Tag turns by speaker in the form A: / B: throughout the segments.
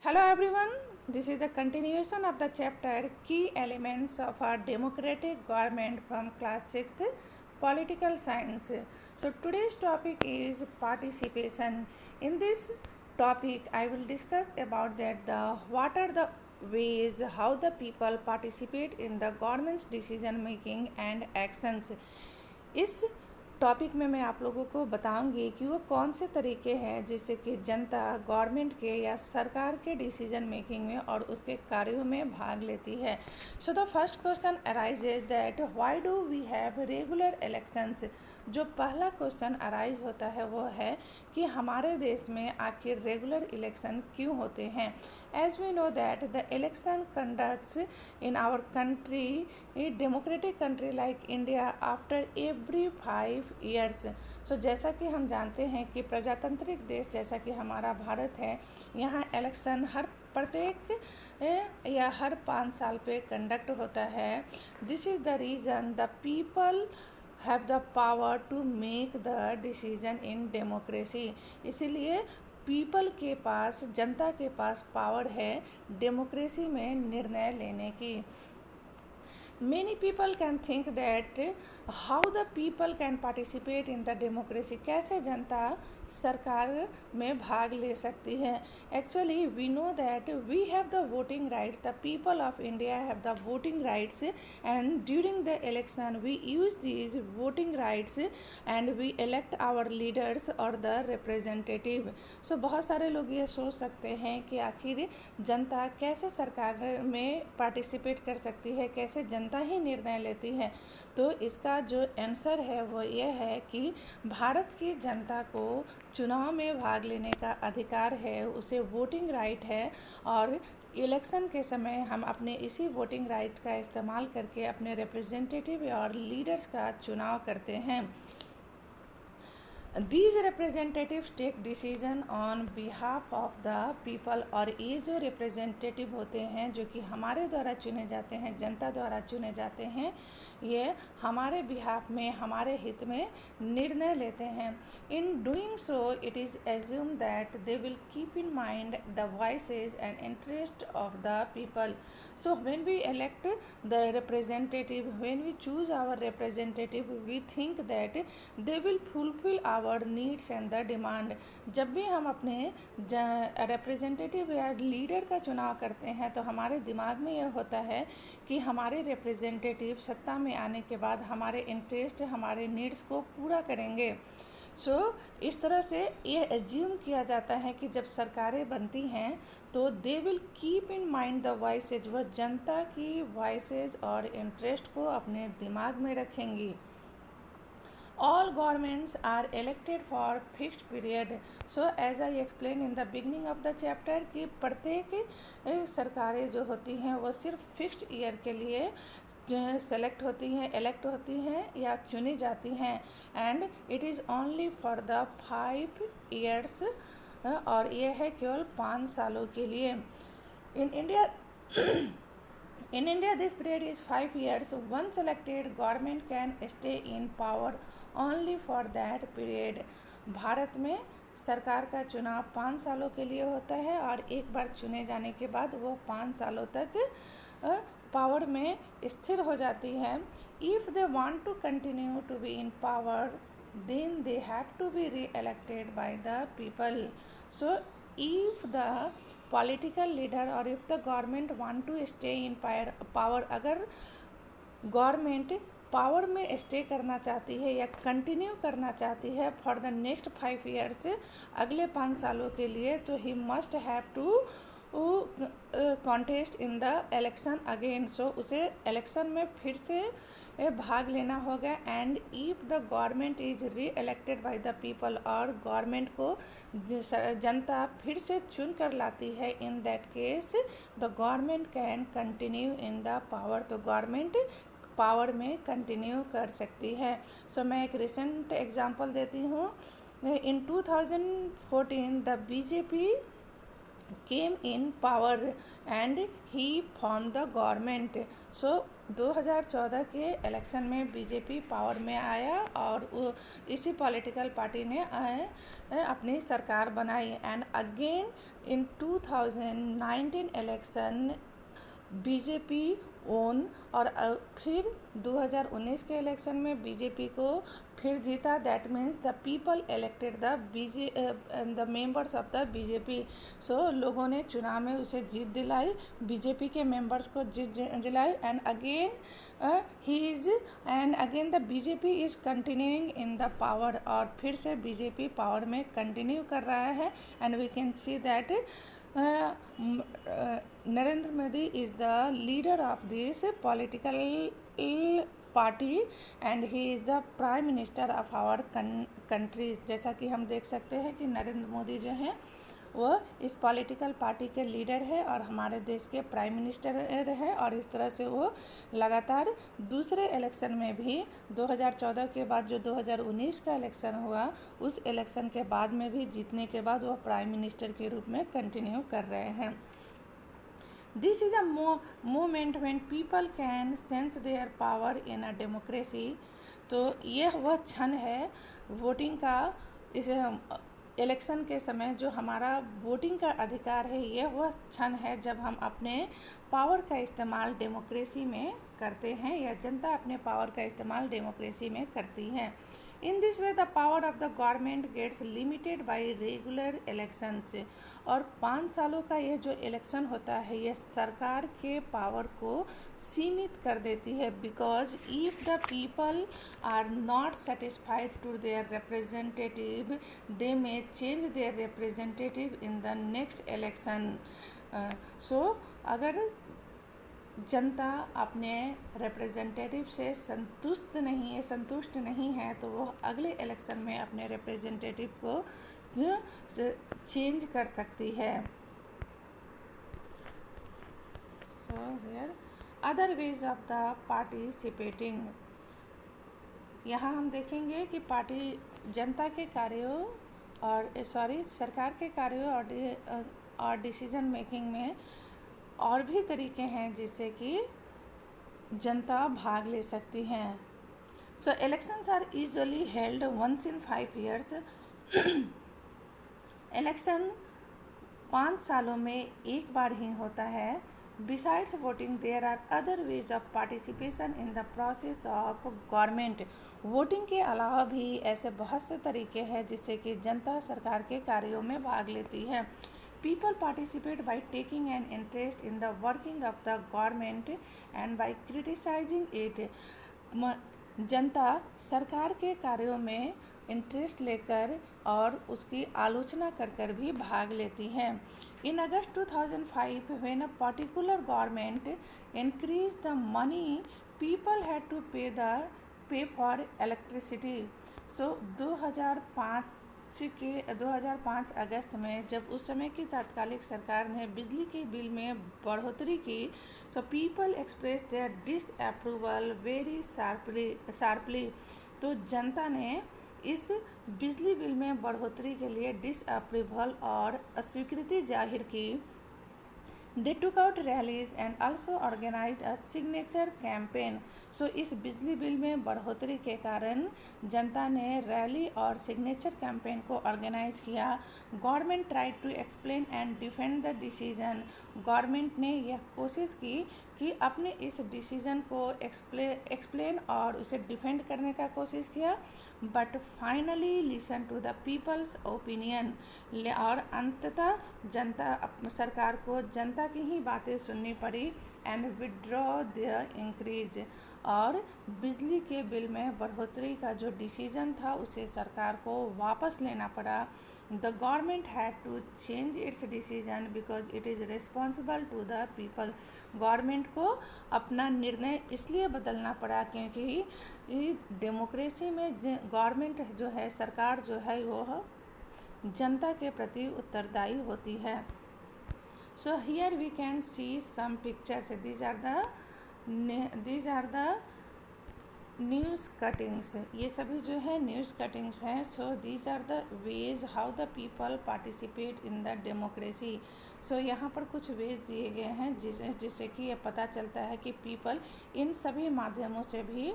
A: Hello everyone, this is the continuation of the chapter Key Elements of a Democratic Government from class 6th Political Science. So today's topic is participation. In this topic I will discuss about what are the ways how the people participate in the government's decision making and actions. इस topic में मैं आप लोगों को बताऊंगी कि वो कौन से तरीके हैं जिससे कि जनता गवर्नमेंट के या सरकार के डिसीजन मेकिंग में और उसके कार्यों में भाग लेती है. So the first question arises that why do we have regular elections. जो पहला क्वेश्चन अराइज होता है वो है कि हमारे देश में आखिर रेगुलर इलेक्शन क्यों होते हैं. As we know that the election conducts in our country, a democratic country like India, after every 5 years. So जैसा कि हम जानते हैं कि प्रजातांत्रिक देश जैसा कि हमारा भारत है, यहाँ इलेक्शन प्रत्येक या हर 5 साल पे कंडक्ट होता है. This is the reason the people have the power to make the decision in democracy. इसीलिए पीपल के पास, जनता के पास पावर है डेमोक्रेसी में निर्णय लेने की. Many people can think that how the people can participate in the democracy. कैसे जनता सरकार में भाग ले सकती है. Actually we know that we have the voting rights. The people of India have the voting rights, and during the election we use these voting rights and we elect our leaders or the representative. So बहुत सारे लोग ये सोच सकते हैं कि आखिर जनता कैसे सरकार में पार्टिसिपेट कर सकती है, कैसे जनता ही निर्णय लेती है. तो इसका जो आंसर है वो ये है कि भारत की जनता को चुनाव में भाग लेने का अधिकार है, उसे वोटिंग राइट है, और इलेक्शन के समय हम अपने इसी वोटिंग राइट का इस्तेमाल करके अपने रिप्रेजेंटेटिव और लीडर्स का चुनाव करते हैं. These representatives take decision on behalf of the people. और ये जो रिप्रेजेंटेटिव होते हैं जो कि हमारे द्वारा चुने जाते हैं, जनता द्वारा चुने जाते हैं, ये हमारे बिहाफ में, हमारे हित में निर्णय लेते हैं. In doing so it is assume that they will keep in mind the voices and interest of the people. So when we elect the representative, when we choose our representative, we think that they will fulfill our needs and the demand. जब भी हम अपने representative या leader का चुनाव करते हैं तो हमारे दिमाग में यह होता है कि हमारे representative सत्ता में आने के बाद हमारे इंटरेस्ट, हमारे नीड्स को पूरा करेंगे. इस तरह से ये एज्यूम किया जाता है कि जब सरकारें बनती हैं तो they will keep in mind the voices, वह जनता की वॉइसेज और इंटरेस्ट को अपने दिमाग में रखेंगी. All governments are elected for fixed period. So as I explained in the beginning of the chapter कि प्रत्येक सरकारें जो होती हैं वो सिर्फ फिक्स्ड ईयर के लिए सेलेक्ट होती हैं, इलेक्ट होती हैं या चुनी जाती हैं. And it is only for the 5 years, और ये है केवल 5 सालों के लिए. इन India, this period is 5 years. Once elected, government can stay in power only for that period. Bharat में सरकार का चुनाव 5 सालों के लिए होता है और एक बार चुने जाने के बाद वो 5 सालों तक पावर में स्थिर हो जाती है. If they want to continue to be in power, then they have to be re-elected by the people. So if the political leader or if the government want to stay in power, अगर government power में stay करना चाहती है या continue करना चाहती है for the next 5 years, अगले 5 सालों के लिए, तो he must have to contest in the election again. So उसे इलेक्शन में फिर से भाग लेना होगा. And if the government is re-elected by the people, और गवर्नमेंट को जनता फिर से चुन कर लाती है, in that case the government can continue in the power. तो गवर्नमेंट पावर में कंटिन्यू कर सकती है. सो मैं एक रिसेंट एग्जांपल देती हूँ. इन 2014 the BJP came in power and he formed the government. So 2014 के इलेक्शन में बीजेपी पावर में आया और इसी पॉलिटिकल पार्टी ने अपनी सरकार बनाई। And again in 2019 election BJP own, और फिर 2019 के इलेक्शन में बीजेपी को फिर जीता। That means the people elected the members of the BJP. So लोगों ने चुनाव में उसे जीत दिलाई, बीजेपी के मेंबर्स को जीत दिलाई। And again the BJP is continuing in the power, और फिर से बीजेपी पावर में कंटिन्यू कर रहा है। And we can see that Narendra Modi is the leader of this political party and he is the prime minister of our country। जैसा कि हम देख सकते हैं कि नरेंद्र मोदी जो हैं वो इस पॉलिटिकल पार्टी के लीडर है और हमारे देश के प्राइम मिनिस्टर है। और इस तरह से वो लगातार दूसरे इलेक्शन में भी 2014 के बाद जो 2019 का इलेक्शन हुआ, उस इलेक्शन के बाद में भी जीतने के बाद वो प्राइम मिनिस्टर के रूप में कंटिन्यू कर रहे हैं। This is a moment when people can sense their power in a democracy. तो यह वह क्षण है वोटिंग का, इसे इलेक्शन के समय जो हमारा वोटिंग का अधिकार है, यह वह क्षण है जब हम अपने पावर का इस्तेमाल डेमोक्रेसी में करते हैं, या जनता अपने पावर का इस्तेमाल डेमोक्रेसी में करती है। In this way the power of the government gets limited by regular elections. और 5 सालों का यह जो इलेक्शन होता है, यह सरकार के पावर को सीमित कर देती है। Because if the people are not satisfied to their representative, they may change their representative in the next election. So अगर जनता अपने रिप्रेजेंटेटिव से संतुष्ट नहीं है तो वो अगले इलेक्शन में अपने रिप्रेजेंटेटिव को चेंज कर सकती है। So here other ways of the participating. यहाँ हम देखेंगे कि जनता के कार्यों और सरकार के कार्यों और डिसीजन मेकिंग में और भी तरीके हैं जिससे कि जनता भाग ले सकती हैं। So elections are usually held once in 5 years। Election 5 सालों में एक बार ही होता है। Besides voting there are other ways of participation in the process of government. Voting के अलावा भी ऐसे बहुत से तरीके हैं जिससे कि जनता सरकार के कार्यों में भाग लेती है। People participate by taking an interest in the working of the government and by criticizing it। जनता सरकार के कार्यों में इंटरेस्ट लेकर और उसकी आलोचना कर भी भाग लेती है। इन अगस्त 2005 when a particular government increased the money people had to pay for electricity। So 2005 अगस्त में जब उस समय की तात्कालिक सरकार ने बिजली के बिल में बढ़ोतरी की, तो people express there disapproval very sharply. तो जनता ने इस बिजली बिल में बढ़ोतरी के लिए डिसअप्रूवल और अस्वीकृति जाहिर की। They took out rallies and also organized a signature campaign। सो इस बिजली बिल में बढ़ोतरी के कारण जनता ने रैली और सिग्नेचर कैंपेन को ऑर्गेनाइज किया। Government tried to explain and defend the decision. Government ने यह कोशिश की कि अपने इस डिसीजन को एक्सप्लेन और उसे डिफेंड करने का कोशिश किया, but finally listen to the people's opinion. और अंततः सरकार को जनता की ही बातें सुननी पड़ी एंड विड्रॉ द इंक्रीज। और बिजली के बिल में बढ़ोतरी का जो डिसीजन था उसे सरकार को वापस लेना पड़ा। The government had to change its decision because it is responsible to the people. Government को अपना निर्णय इसलिए बदलना पड़ा क्योंकि डेमोक्रेसी में गवर्नमेंट जो है, सरकार जो है, वो जनता के प्रति उत्तरदायी होती है। So here we can see some pictures. these are the news cuttings, ये सभी जो है न्यूज़ कटिंग्स हैं. So these are the ways how the people participate in the democracy. So यहाँ पर कुछ वेज दिए गए हैं जिससे कि ये पता चलता है कि पीपल इन सभी माध्यमों से भी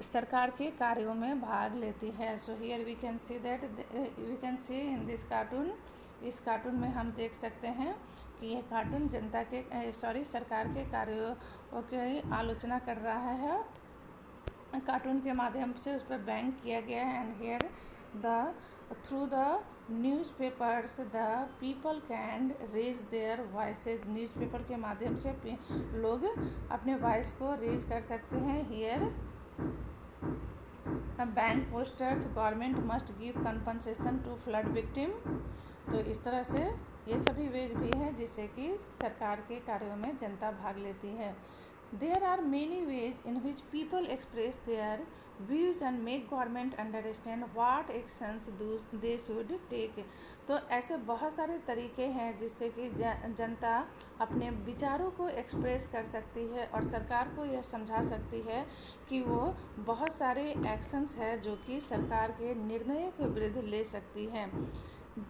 A: सरकार के कार्यों में भाग लेती है. So here we can see that we can see in this cartoon. इस कार्टून में हम देख सकते हैं कि यह कार्टून जनता के सरकार के कार्यों की आलोचना कर रहा है. कार्टून के माध्यम से उस पर बैंक किया गया है. And here the through the newspapers the people can raise their voices. Newspaper के माध्यम से लोग अपने वॉइस को रेज कर सकते हैं. Here bank posters government must give compensation to flood victim. तो इस तरह से ये सभी वेज भी हैं जिससे कि सरकार के कार्यों में जनता भाग लेती है. There are many ways in which people express their views and make government understand what actions they should take. तो ऐसे बहुत सारे तरीके हैं जिससे कि जनता अपने विचारों को एक्सप्रेस कर सकती है और सरकार को यह समझा सकती है कि वो बहुत सारे एक्शंस हैं जो कि सरकार के निर्णयों के विरुद्ध ले सकती है.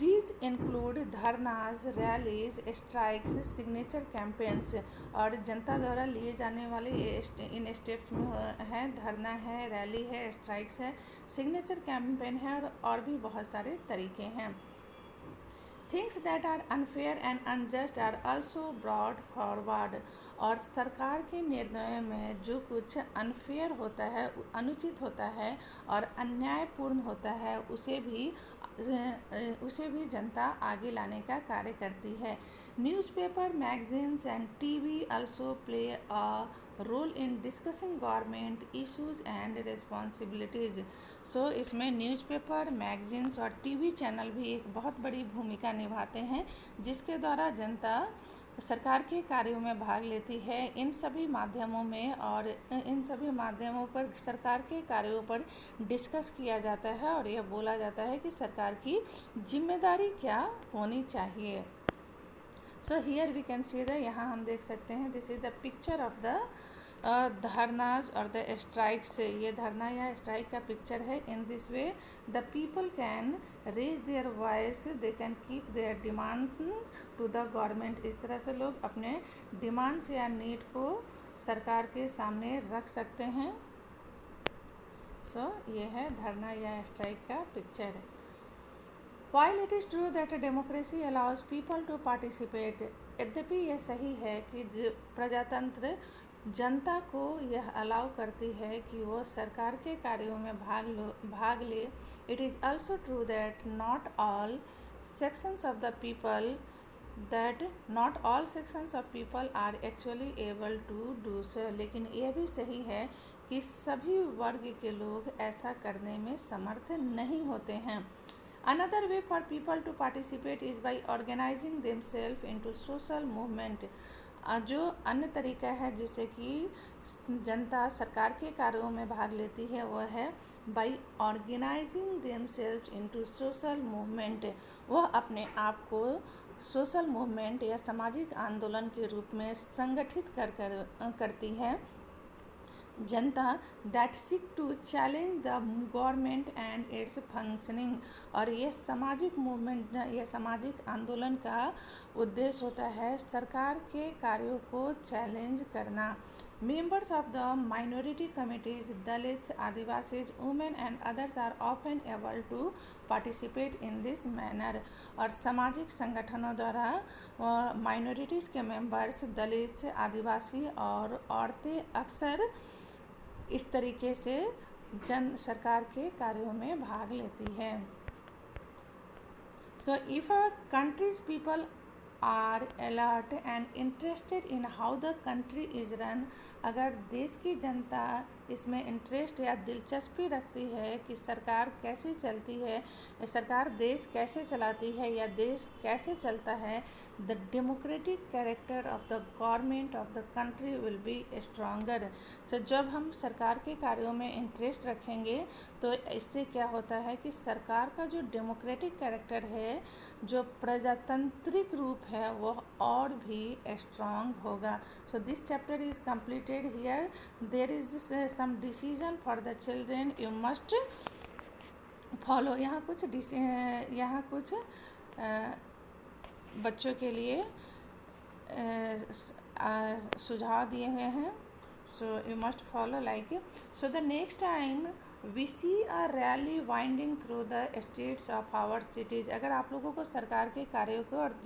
A: These include dharnas, rallies, strikes, signature campaigns. और जनता द्वारा लिए जाने वाले इन स्टेप्स में है धरना है, रैली है, स्ट्राइक्स है, सिग्नेचर कैंपेन है और भी बहुत सारे तरीके हैं. Things that are unfair and unjust are also brought forward. और सरकार के निर्णयों में जो कुछ अनफेयर होता है, अनुचित होता है और अन्यायपूर्ण होता है उसे भी जनता आगे लाने का कार्य करती है. Newspaper, magazines and TV also play a role in discussing government issues and responsibilities. So इसमें न्यूज़पेपर, मैगजीन्स और टीवी चैनल भी एक बहुत बड़ी भूमिका निभाते हैं जिसके द्वारा जनता सरकार के कार्यों में भाग लेती है. इन सभी माध्यमों में और इन सभी माध्यमों पर सरकार के कार्यों पर डिस्कस किया जाता है और यह बोला जाता है कि सरकार की जिम्मेदारी क्या होनी चाहिए. So here we can see the, यहाँ हम देख सकते हैं this is the picture of the dharnas और द स्ट्राइक्स. ये धरना या स्ट्राइक का पिक्चर है. In this way the people can raise their voice, they can keep their demands to the government. इस तरह से लोग अपने डिमांड्स या नीड को सरकार के सामने रख सकते हैं. सो ये है धरना या स्ट्राइक का picture. While it is true that a democracy allows people to participate, यद्यपि यह सही है कि प्रजातंत्र जनता को यह अलाउ करती है कि वो सरकार के कार्यों में भाग ले. It is also true that not all sections of people are actually able to do so. लेकिन यह भी सही है कि सभी वर्ग के लोग ऐसा करने में समर्थ नहीं होते हैं. Another way for people to participate is by organizing themselves into social movement. जो अन्य तरीका है जिससे कि जनता सरकार के कार्यों में भाग लेती है वह है by organizing themselves into social movement. वह अपने आप को सोशल मूवमेंट या सामाजिक आंदोलन के रूप में संगठित करती है. जनता that seek to challenge the government and its functioning. और ये सामाजिक मूवमेंट या सामाजिक आंदोलन का उद्देश्य होता है सरकार के कार्यों को चैलेंज करना. Members of the minority committees, Dalits, Adivasis, women and others are often able to participate in this manner. और सामाजिक संगठनों द्वारा माइनॉरिटीज़ के मेंबर्स, दलित्स, आदिवासी और औरतें अक्सर इस तरीके से सरकार के कार्यों में भाग लेती है. So if a country's people are alert and interested in how the country is run, अगर देश की जनता इसमें इंटरेस्ट या दिलचस्पी रखती है कि सरकार कैसे चलती है, सरकार देश कैसे चलाती है या देश कैसे चलता है, the democratic character of the government of the country will be stronger. तो जब हम सरकार के कार्यों में इंटरेस्ट रखेंगे तो इससे क्या होता है कि सरकार का जो डेमोक्रेटिक कैरेक्टर है, जो प्रजातांत्रिक रूप है, वह और भी स्ट्रॉन्ग होगा. So this chapter is completed here. There is some decision for the children you must follow. यहाँ कुछ बच्चों के लिए सुझाव दिए हुए हैं। So you must follow like. So the next time we see a rally winding through the streets of our cities. अगर आप लोगों को सरकार के कार्यों को और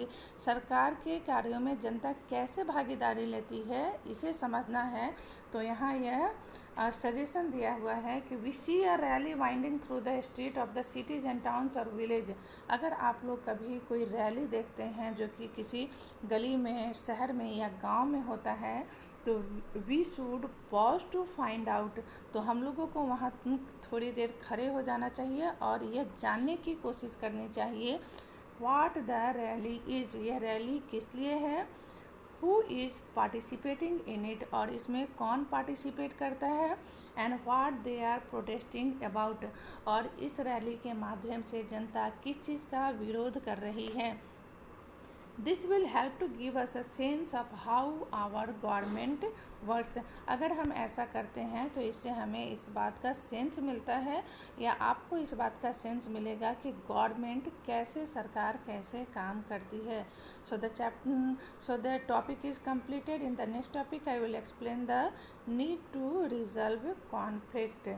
A: सरकार के कार्यों में जनता कैसे भागीदारी लेती है इसे समझना है, तो यहाँ यह सजेशन दिया हुआ है कि we see a rally winding through the street of the cities and towns और विलेज। अगर आप लोग कभी कोई रैली देखते हैं जो कि किसी गली में, शहर में या गांव में होता है, तो we should pause to find out. तो हम लोगों को वहाँ थोड़ी देर खड़े हो जाना चाहिए और यह जानने की कोशिश करनी चाहिए व्हाट द रैली इज, यह रैली किस लिए है, who is participating in it, और इसमें कौन पार्टिसिपेट करता है, and what they are protesting about, और इस रैली के माध्यम से जनता किस चीज़ का विरोध कर रही है। This will help to give us a sense of how our government works. अगर हम ऐसा करते हैं तो इससे हमें इस बात का सेंस मिलता है, या आपको इस बात का सेंस मिलेगा कि गवर्नमेंट कैसे, सरकार कैसे काम करती है। So the topic is completed. In the next topic I will explain the need to resolve conflict.